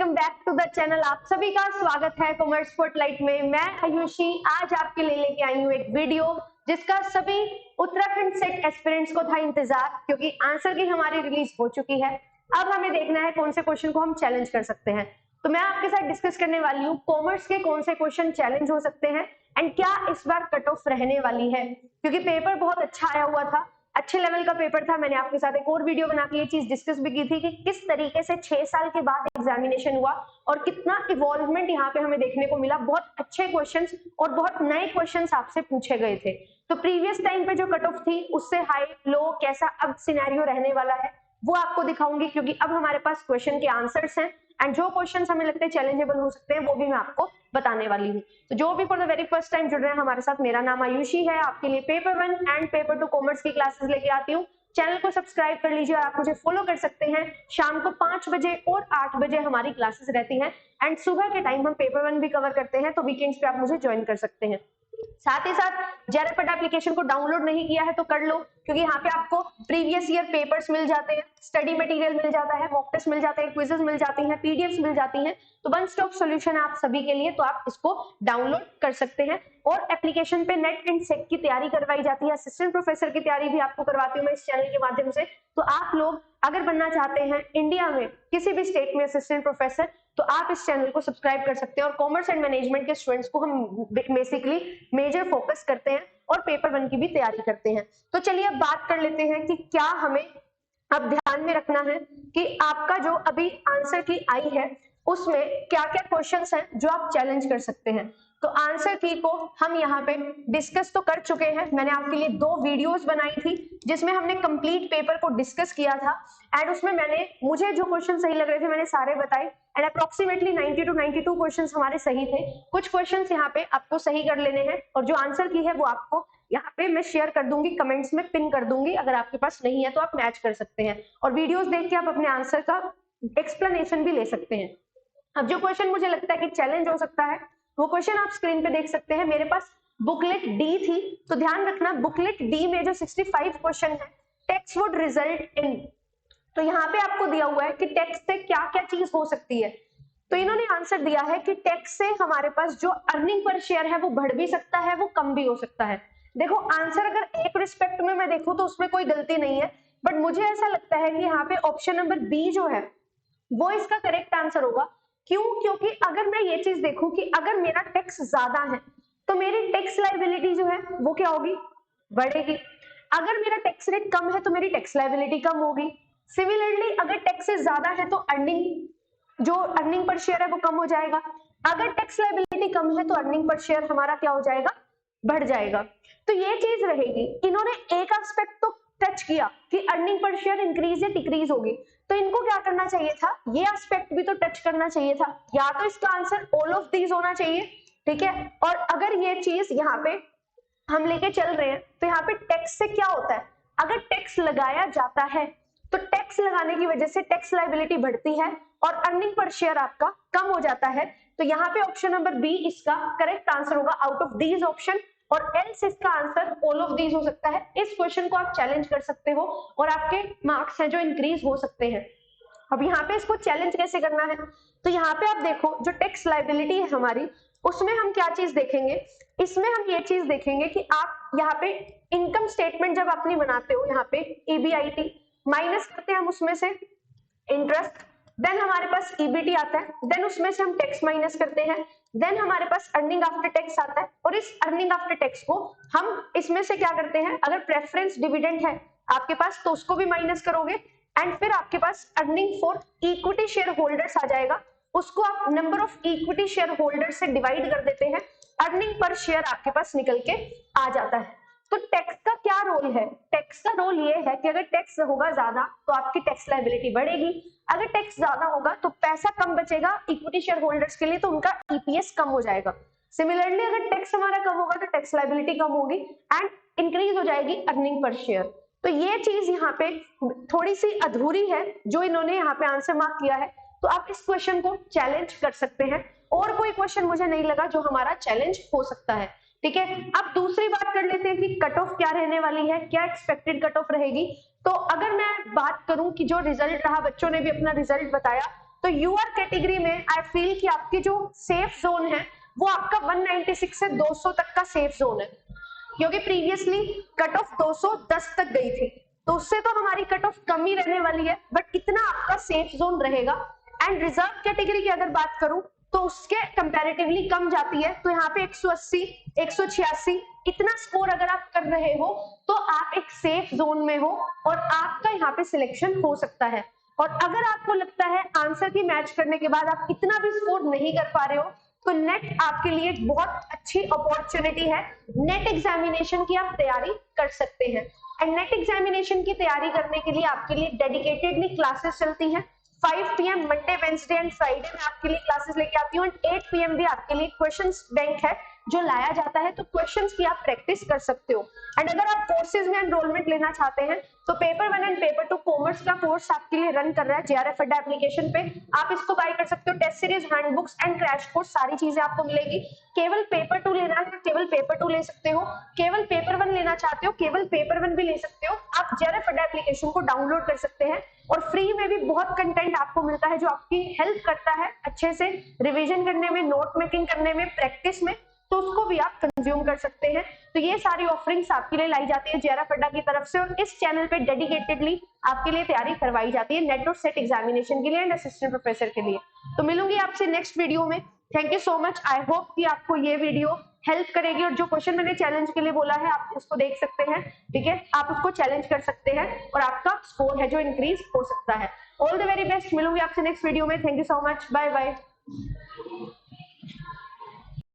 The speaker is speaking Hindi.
Welcome back to the channel. आप सभी का स्वागत है कॉमर्स स्पॉटलाइट में। मैं आयुषी आज आपके लिए लेके आई हूँ एक वीडियो जिसका सभी उत्तराखंड सेट एस्पिरेंट्स को था इंतजार, क्योंकि आंसर की हमारी रिलीज हो चुकी है। अब हमें देखना है कौन से क्वेश्चन को हम चैलेंज कर सकते हैं। तो मैं आपके साथ डिस्कस करने वाली हूँ कॉमर्स के कौन से क्वेश्चन चैलेंज हो सकते हैं एंड क्या इस बार कट ऑफ रहने वाली है, क्योंकि पेपर बहुत अच्छा आया हुआ था, अच्छे लेवल का पेपर था। मैंने आपके साथ एक और वीडियो बना के ये चीज डिस्कस भी की थी कि किस तरीके से 6 साल के बाद एग्जामिनेशन हुआ और कितना इवॉल्वमेंट यहाँ पे हमें देखने को मिला। बहुत अच्छे क्वेश्चंस और बहुत नए क्वेश्चंस आपसे पूछे गए थे। तो प्रीवियस टाइम पे जो कट ऑफ थी उससे हाई लो कैसा अब सिनेरियो रहने वाला है वो आपको दिखाऊंगी, क्योंकि अब हमारे पास क्वेश्चन के आंसर्स हैं एंड जो क्वेश्चंस हमें लगते हैं चैलेंजेबल हो सकते हैं वो भी मैं आपको बताने वाली हूँ। तो जो भी for the very first time जुड़ रहे हैं हमारे साथ, मेरा नाम आयुषी है। आपके लिए पेपर 1 एंड पेपर 2 कॉमर्स की क्लासेस लेके आती हूँ। चैनल को सब्सक्राइब कर लीजिए और आप मुझे फॉलो कर सकते हैं। शाम को 5 बजे और 8 बजे हमारी क्लासेस रहती हैं एंड सुबह के टाइम हम पेपर 1 भी कवर करते हैं, तो वीकेंड्स पे आप मुझे ज्वाइन कर सकते हैं। साथ ही साथ जेआरएफ एप्लीकेशन को डाउनलोड नहीं किया है तो कर लो, क्योंकि यहाँ पे आपको प्रीवियस ईयर पेपर्स मिल जाते हैं, स्टडी मटेरियल मिल जाता है, मॉक टेस्ट मिल जाते हैं, क्विजेस मिल जाती हैं, पीडीएफ्स मिल जाती हैं। तो वन स्टॉप सॉल्यूशन है आप सभी के लिए, तो आप इसको डाउनलोड कर सकते हैं। और एप्लीकेशन पे नेट एंड सेट की तैयारी करवाई जाती है, असिस्टेंट प्रोफेसर की तैयारी भी आपको करवाती हूँ मैं इस चैनल के माध्यम से। तो आप लोग अगर बनना चाहते हैं इंडिया में किसी भी स्टेट में असिस्टेंट प्रोफेसर, तो आप इस चैनल को सब्सक्राइब कर सकते हैं। और कॉमर्स एंड मैनेजमेंट के स्टूडेंट्स को हम बेसिकली मेजर फोकस करते हैं और पेपर 1 की भी तैयारी करते हैं। तो चलिए अब बात कर लेते हैं कि क्या हमें अब ध्यान में रखना है कि आपका जो अभी आंसर की आई है उसमें क्या क्या क्वेश्चंस हैं जो आप चैलेंज कर सकते हैं। तो आंसर की को हम यहाँ पे डिस्कस तो कर चुके हैं। मैंने आपके लिए 2 वीडियोस बनाई थी जिसमें हमने कंप्लीट पेपर को डिस्कस किया था एंड उसमें मुझे जो क्वेश्चन सही लग रहे थे मैंने सारे बताए एंड अप्रोक्सीमेटली 90 to 92 क्वेश्चंस हमारे सही थे। कुछ क्वेश्चंस यहाँ पे आपको सही कर लेने हैं और जो आंसर की है वो आपको यहाँ पे मैं शेयर कर दूंगी, कमेंट्स में पिन कर दूंगी। अगर आपके पास नहीं है तो आप मैच कर सकते हैं और वीडियोस देख के आप अपने आंसर का एक्सप्लेनेशन भी ले सकते हैं। अब जो क्वेश्चन मुझे लगता है कि चैलेंज हो सकता है वो क्वेश्चन आप स्क्रीन पे देख सकते हैं। मेरे पास बुकलेट डी थी, तो ध्यान रखना बुकलेट डी में जो 65 क्वेश्चन है टेक्स्ट वुड रिजल्ट इन, तो यहाँ पे आपको दिया हुआ है कि टैक्स से क्या क्या चीज हो सकती है। तो इन्होंने आंसर दिया है कि टैक्स से हमारे पास जो अर्निंग पर शेयर है वो बढ़ भी सकता है, वो कम भी हो सकता है। देखो आंसर अगर एक रिस्पेक्ट में मैं देखूं तो उसमें कोई गलती नहीं है, बट मुझे ऐसा लगता है कि यहाँ पे ऑप्शन नंबर बी जो है वो इसका करेक्ट आंसर होगा। क्यों? क्योंकि अगर मैं ये चीज देखूं कि अगर मेरा टैक्स ज्यादा है तो मेरी टैक्स लायबिलिटी जो है वो क्या होगी? बढ़ेगी। अगर मेरा टैक्स रेट कम है तो मेरी टैक्स लायबिलिटी कम होगी। सिमिलरली अगर टैक्स ज्यादा है तो अर्निंग पर शेयर है वो कम हो जाएगा। अगर टैक्स लायबिलिटी कम है तो अर्निंग पर शेयर हमारा क्या हो जाएगा? बढ़ जाएगा। तो ये चीज रहेगी। इन्होंने एक एस्पेक्ट तो टच किया कि अर्निंग पर शेयर इंक्रीज या डिक्रीज होगी, तो इनको क्या करना चाहिए था? ये एस्पेक्ट भी तो टच करना चाहिए था। या तो इसका आंसर ऑल ऑफ दीज होना चाहिए, ठीक है। और अगर ये चीज यहाँ पे हम लेके चल रहे हैं तो यहाँ पे टैक्स से क्या होता है? अगर टैक्स लगाया जाता है तो टैक्स लगाने की वजह से टैक्स लायबिलिटी बढ़ती है और अर्निंग पर शेयर आपका कम हो जाता है। तो यहाँ पे ऑप्शन नंबर बी इसका करेक्ट आंसर होगा आउट ऑफ दीज ऑप्शन, और एल्स इसका आंसर ऑल ऑफ दीज हो सकता है। इस क्वेश्चन को आप चैलेंज कर सकते हो और आपके मार्क्स हैं जो इंक्रीज हो सकते हैं। अब यहाँ पे इसको चैलेंज कैसे करना है? तो यहाँ पे आप देखो जो टैक्स लायबिलिटी है हमारी, उसमें हम क्या चीज देखेंगे? इसमें हम ये चीज देखेंगे कि आप यहाँ पे इनकम स्टेटमेंट जब अपनी बनाते हो, यहाँ पे EBIT माइनस करते हैं हम उसमें से इंटरेस्ट, देन हमारे पास EBT आता है, देन उसमें से हम टैक्स माइनस करते हैं, देन हमारे पास अर्निंग आफ्टर टैक्स आता है और इस अर्निंग आफ्टर टैक्स को हम इसमें से क्या करते हैं? अगर प्रेफरेंस डिविडेंड है आपके पास तो उसको भी माइनस करोगे एंड फिर आपके पास earning for equity share holders आ जाएगा, उसको आप number of equity share holders से डिवाइड कर देते हैं, अर्निंग पर शेयर आपके पास निकल के आ जाता है। तो टैक्स का क्या रोल है? टैक्स का रोल ये है कि अगर टैक्स होगा ज्यादा तो आपकी टैक्स लायबिलिटी बढ़ेगी, अगर टैक्स ज्यादा होगा तो पैसा कम बचेगा इक्विटी शेयर होल्डर्स के लिए, तो उनका EPS कम हो जाएगा। सिमिलरली अगर टैक्स हमारा कम होगा तो टैक्स लायबिलिटी कम होगी एंड इंक्रीज हो जाएगी अर्निंग पर शेयर। तो ये चीज यहाँ पे थोड़ी सी अधूरी है जो इन्होंने यहाँ पे आंसर मार्क किया है, तो आप इस क्वेश्चन को चैलेंज कर सकते हैं। और कोई क्वेश्चन मुझे नहीं लगा जो हमारा चैलेंज हो सकता है, ठीक है। अब दूसरी बात कर लेते हैं कि कट ऑफ क्या रहने वाली है, क्या एक्सपेक्टेड कट ऑफ रहेगी। तो अगर मैं बात करूं कि जो रिजल्ट रहा, बच्चों ने भी अपना रिजल्ट बताया, तो यूआर कैटेगरी में आई फील कि आपकी जो सेफ जोन है वो आपका 196 से 200 तक का सेफ जोन है, क्योंकि प्रीवियसली कट ऑफ 210 तक गई थी, तो उससे तो हमारी कट ऑफ कम ही रहने वाली है, बट इतना आपका सेफ जोन रहेगा। एंड रिजर्व कैटेगरी की अगर बात करूं तो उसके कंपैरेटिवली कम जाती है, तो यहाँ पे 180, 186 इतना स्कोर अगर आप कर रहे हो तो आप एक सेफ जोन में हो और आपका यहाँ पे सिलेक्शन हो सकता है। और अगर आपको लगता है आंसर की मैच करने के बाद आप इतना भी स्कोर नहीं कर पा रहे हो, तो नेट आपके लिए एक बहुत अच्छी अपॉर्चुनिटी है। नेट एग्जामिनेशन की आप तैयारी कर सकते हैं। एंड नेट एग्जामिनेशन की तैयारी करने के लिए आपके लिए डेडिकेटेडली क्लासेस चलती हैं। 5 PM Monday, Wednesday and Friday में आपके लिए क्लासेस लेके आती हूँ। 8 PM भी आपके लिए क्वेश्चंस बैंक है जो लाया जाता है, तो क्वेश्चंस की आप प्रैक्टिस कर सकते हो। एंड अगर आप कोर्सेज में एनरोलमेंट लेना चाहते हैं तो पेपर 1 एंड पेपर 2 कॉमर्स का कोर्स आपके लिए रन कर रहा है JRF अड्डा एप्लीकेशन पे, आप इसको बाय कर सकते हो। Test series, handbooks and crash course सारी चीजें आपको मिलेगी। केवल पेपर 2 लेना है केवल पेपर 2 ले सकते हो, केवल पेपर 1 लेना चाहते हो केवल पेपर 1 भी ले सकते हो। आप JRF अड्डा एप्लीकेशन को डाउनलोड कर सकते हैं और फ्री में भी बहुत कंटेंट आपको मिलता है जो आपकी हेल्प करता है अच्छे से रिवीजन करने में, नोट मेकिंग करने में, प्रैक्टिस में, तो उसको भी आप कंज्यूम कर सकते हैं। तो ये सारी ऑफरिंग्स आपके लिए लाई जाती है JRF अड्डा की तरफ से, और इस चैनल पे डेडिकेटेडली आपके लिए तैयारी करवाई जाती है नेट और सेट एग्जामिनेशन के लिए एंड असिस्टेंट प्रोफेसर के लिए। तो मिलूंगी आपसे नेक्स्ट वीडियो में। Thank you so much. I hope कि आपको ये वीडियो हेल्प करेगी, और जो क्वेश्चन मैंने चैलेंज के लिए बोला है आप उसको देख सकते हैं, ठीक है, आप उसको चैलेंज कर सकते हैं और आपका स्कोर है जो इंक्रीज हो सकता है। All the very best. मिलूंगी आपसे नेक्स्ट वीडियो में। Thank you so much. Bye bye.